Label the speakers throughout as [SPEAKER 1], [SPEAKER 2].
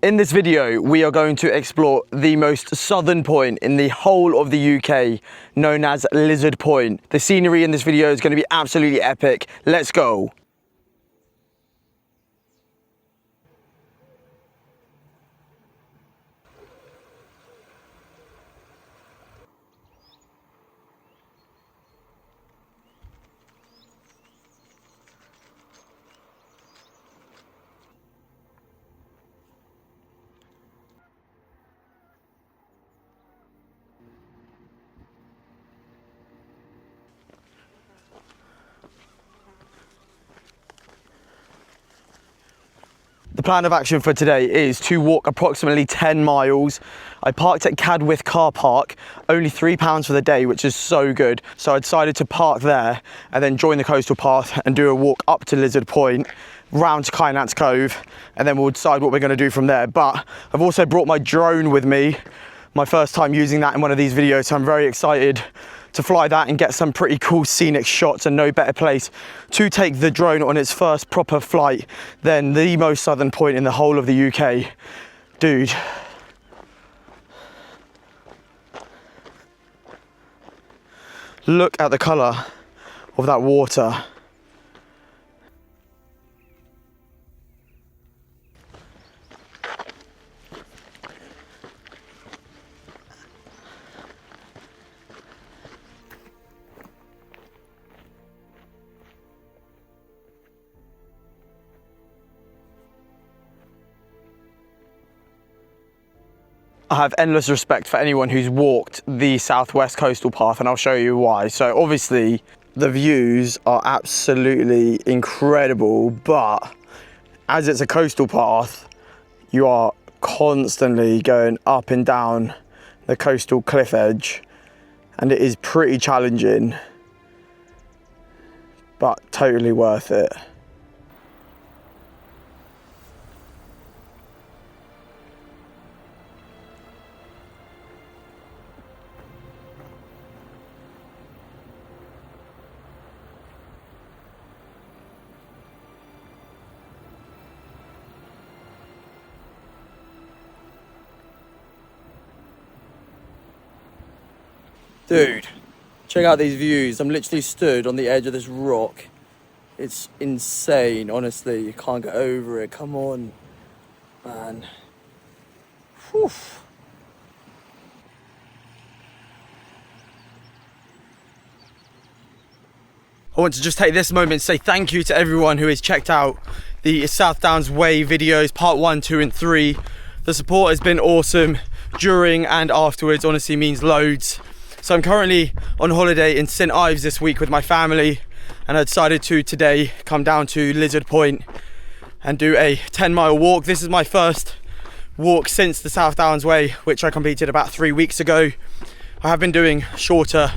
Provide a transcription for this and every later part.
[SPEAKER 1] In this video, we are going to explore the most southern point in the whole of the UK, known as Lizard Point. The scenery in this video is going to be absolutely epic. Let's go. The plan of action for today is to walk approximately 10 miles. I parked at Cadgwith car park, only £3 for the day, which is so good. So I decided to park there and then join the coastal path and do a walk up to Lizard Point, round to Kynance Cove, and then we'll decide what we're going to do from there. But I've also brought my drone with me, my first time using that in one of these videos, so I'm very excited to fly that and get some pretty cool scenic shots, and no better place to take the drone on its first proper flight than the most southern point in the whole of the UK. Dude. Look at the colour of that water. I have endless respect for anyone who's walked the southwest coastal path, and I'll show you why. So obviously the views are absolutely incredible, but as it's a coastal path, you are constantly going up and down the coastal cliff edge, and it is pretty challenging, but totally worth it. Dude, check out these views. I'm literally stood on the edge of this rock. It's insane, honestly. You can't get over it. Come on, man. Whew. I want to just take this moment to say thank you to everyone who has checked out the South Downs Way videos, part 1, 2 and 3. The support has been awesome during and afterwards, honestly means loads. So I'm currently on holiday in St Ives this week with my family, and I decided to today come down to Lizard Point and do a 10-mile walk. This is my first walk since the South Downs Way, which I completed about 3 weeks ago. I have been doing shorter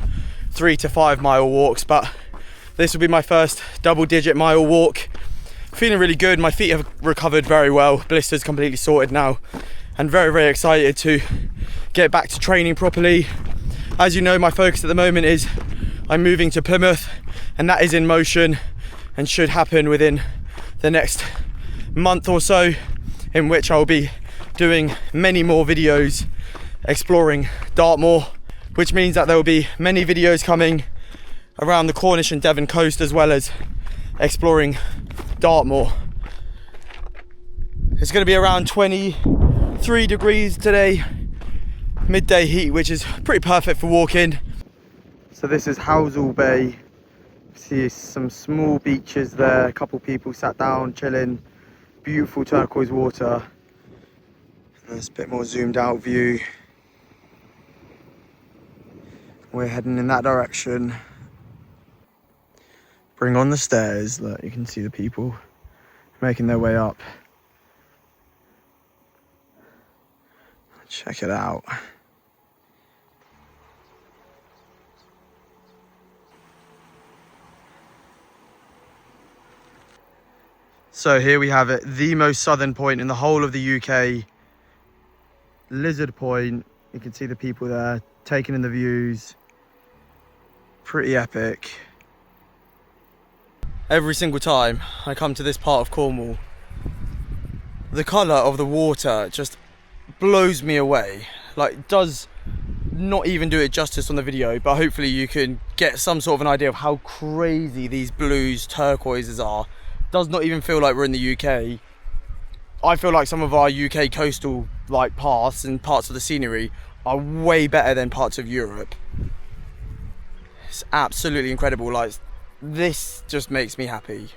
[SPEAKER 1] 3 to 5 mile walks, but this will be my first double-digit mile walk. Feeling really good. My feet have recovered very well. Blisters completely sorted now, and very, very excited to get back to training properly. As you know, my focus at the moment is I'm moving to Plymouth, and that is in motion and should happen within the next month or so, in which I'll be doing many more videos exploring Dartmoor, which means that there will be many videos coming around the Cornish and Devon coast, as well as exploring Dartmoor. It's going to be around 23 degrees today, midday heat, which is pretty perfect for walking. So this is Housel Bay. See some small beaches there, a couple people sat down chilling, beautiful turquoise water. There's a bit more zoomed out view. We're heading in that direction. Bring on the stairs. Look, you can see the people making their way up. Check it out. So here we have it, the most southern point in the whole of the UK. Lizard Point. You can see the people there taking in the views. Pretty epic. Every single time I come to this part of Cornwall, The colour of the water just blows me away. Like, it does not even do it justice on the video, but hopefully you can get some sort of an idea of how crazy these blues, turquoises are. Does not even feel like we're in the UK. I feel like some of our UK coastal like paths and parts of the scenery are way better than parts of Europe. It's absolutely incredible. Like, this just makes me happy.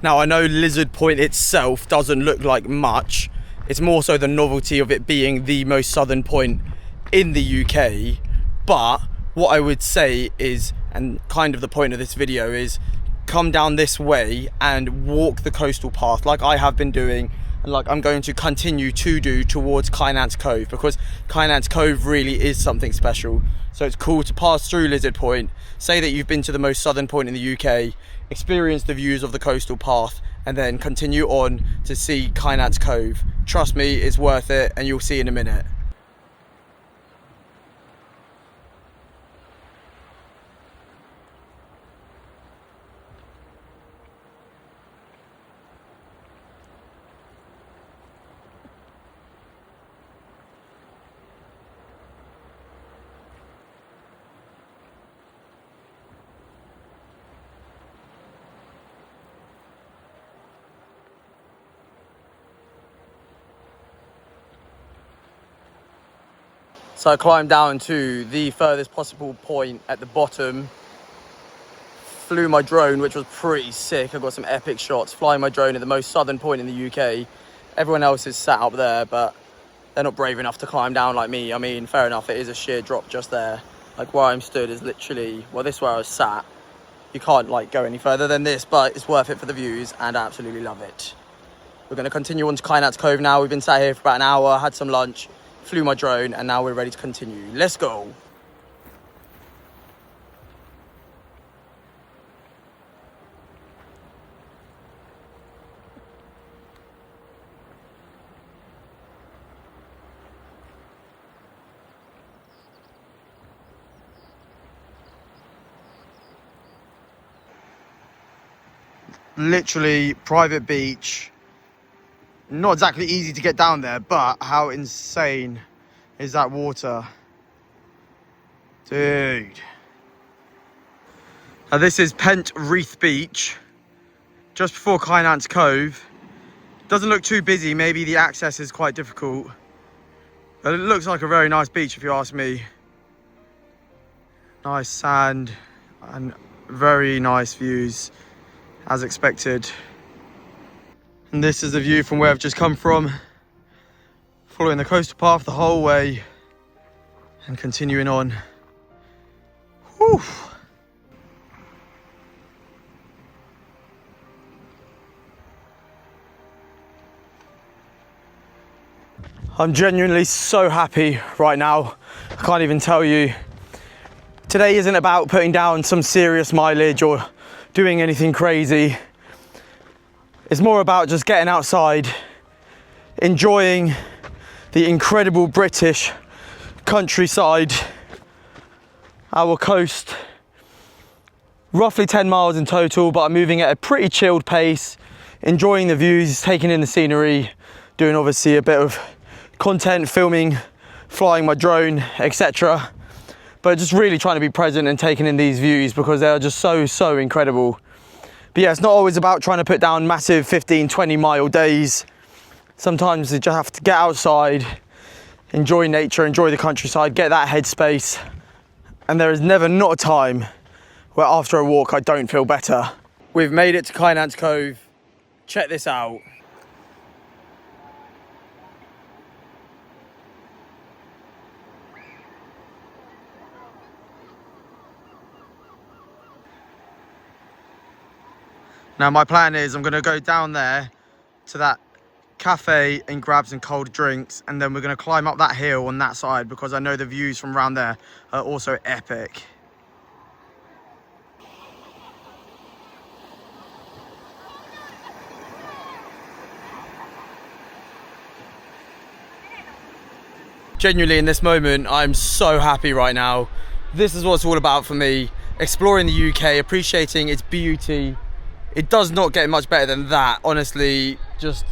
[SPEAKER 1] Now, I know Lizard Point itself doesn't look like much. It's more so the novelty of it being the most southern point in the UK. But what I would say is, and kind of the point of this video is, come down this way and walk the coastal path like I have been doing, and like I'm going to continue to do towards Kynance Cove, because Kynance Cove really is something special. So it's cool to pass through Lizard Point, say that you've been to the most southern point in the UK, experience the views of the coastal path, and then continue on to see Kynance Cove. Trust me, it's worth it, and you'll see in a minute. So I climbed down to the furthest possible point at the bottom, flew my drone, which was pretty sick. I got some epic shots flying my drone at the most southern point in the UK. Everyone else is sat up there, but they're not brave enough to climb down like me. I mean, fair enough, it is a sheer drop just there. Like, where I'm stood is literally, well, this is where I was sat. You can't like go any further than this, but it's worth it for the views, and I absolutely love it. We're going to continue on to Kynance Cove now. We've been sat here for about an hour, had some lunch, flew my drone, and now we're ready to continue. Let's go. Literally private beach. Not exactly easy to get down there, but how insane is that water? Dude. Now this is Pent Reef Beach, just before Kynance Cove. Doesn't look too busy, maybe the access is quite difficult. But it looks like a very nice beach if you ask me. Nice sand and very nice views, as expected. And this is the view from where I've just come from, following the coastal path the whole way and continuing on. Whew. I'm genuinely so happy right now. I can't even tell you. Today isn't about putting down some serious mileage or doing anything crazy. It's more about just getting outside, enjoying the incredible British countryside, our coast. Roughly 10 miles in total, but I'm moving at a pretty chilled pace, enjoying the views, taking in the scenery, doing obviously a bit of content, filming, flying my drone, etc. But just really trying to be present and taking in these views because they are just so incredible. But yeah, it's not always about trying to put down massive 15, 20 mile days. Sometimes you just have to get outside, enjoy nature, enjoy the countryside, get that headspace. And there is never not a time where after a walk I don't feel better. We've made it to Kynance Cove. Check this out. Now my plan is I'm gonna go down there to that cafe and grab some cold drinks, and then we're gonna climb up that hill on that side because I know the views from around there are also epic. Genuinely, in this moment, I'm so happy right now. This is what it's all about for me. Exploring the UK, appreciating its beauty. It does not get much better than that, honestly, just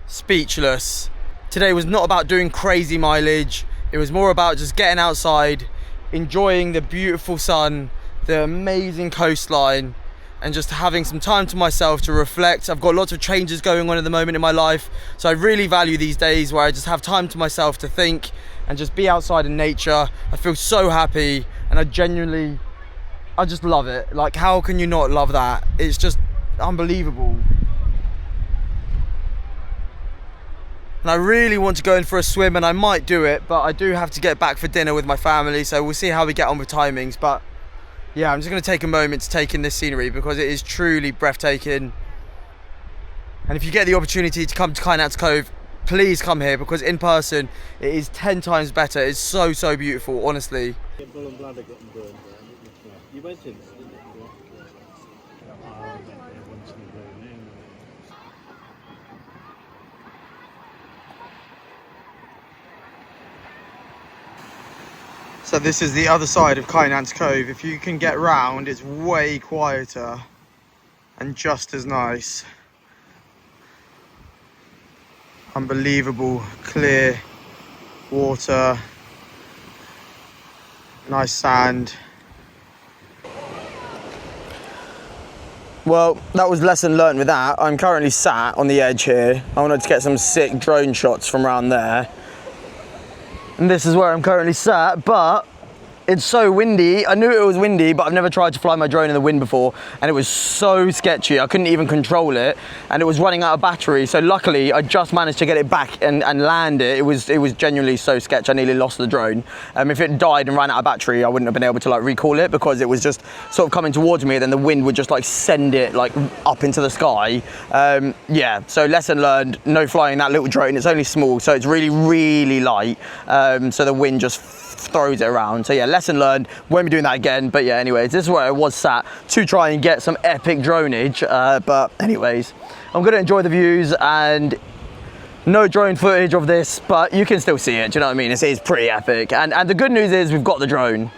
[SPEAKER 1] speechless. Today was not about doing crazy mileage. It was more about just getting outside, enjoying the beautiful sun, the amazing coastline, and just having some time to myself to reflect. I've got lots of changes going on at the moment in my life, so I really value these days where I just have time to myself to think and just be outside in nature. I feel so happy, and I just love it. Like, how can you not love that? It's just unbelievable. And I really want to go in for a swim, and I might do it, but I do have to get back for dinner with my family, so we'll see how we get on with timings. But yeah, I'm just going to take a moment to take in this scenery because it is truly breathtaking. And if you get the opportunity to come to Kynance Cove, please come here, because in person it is 10 times better. It's so, so beautiful, honestly. So this is the other side of Kynance Cove. If you can get round, it's way quieter and just as nice. Unbelievable, clear water, nice sand. Well, that was lesson learned with that. I'm currently sat on the edge here. I wanted to get some sick drone shots from around there. And this is where I'm currently sat, but it's so windy. I knew it was windy, but I've never tried to fly my drone in the wind before, and it was so sketchy. I couldn't even control it, and it was running out of battery. So luckily, I just managed to get it back and land it. It was genuinely so sketchy. I nearly lost the drone. If it died and ran out of battery, I wouldn't have been able to like recall it, because it was just sort of coming towards me, and then the wind would just like send it like up into the sky. Yeah, so lesson learned, no flying that little drone. It's only small, so it's really, really light. So the wind just throws it around. So yeah, lesson learned, won't be doing that again. But yeah, anyways, this is where I was sat to try and get some epic droneage. But anyways, I'm gonna enjoy the views, and no drone footage of this, but you can still see it. Do you know what I mean? It's pretty epic. And the good news is we've got the drone.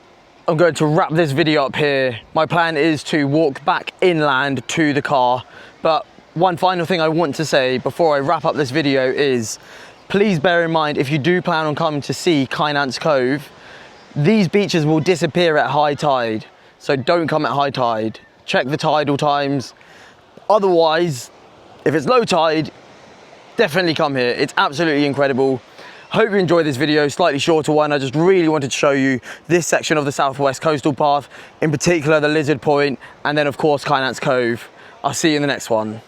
[SPEAKER 1] I'm going to wrap this video up here. My plan is to walk back inland to the car. But one final thing I want to say before I wrap up this video is, please bear in mind, if you do plan on coming to see Kynance Cove, these beaches will disappear at high tide. So don't come at high tide. Check the tidal times. Otherwise, if it's low tide, definitely come here. It's absolutely incredible. Hope you enjoyed this video, slightly shorter one. I just really wanted to show you this section of the Southwest Coastal Path, in particular the Lizard Point, and then of course Kynance Cove. I'll see you in the next one.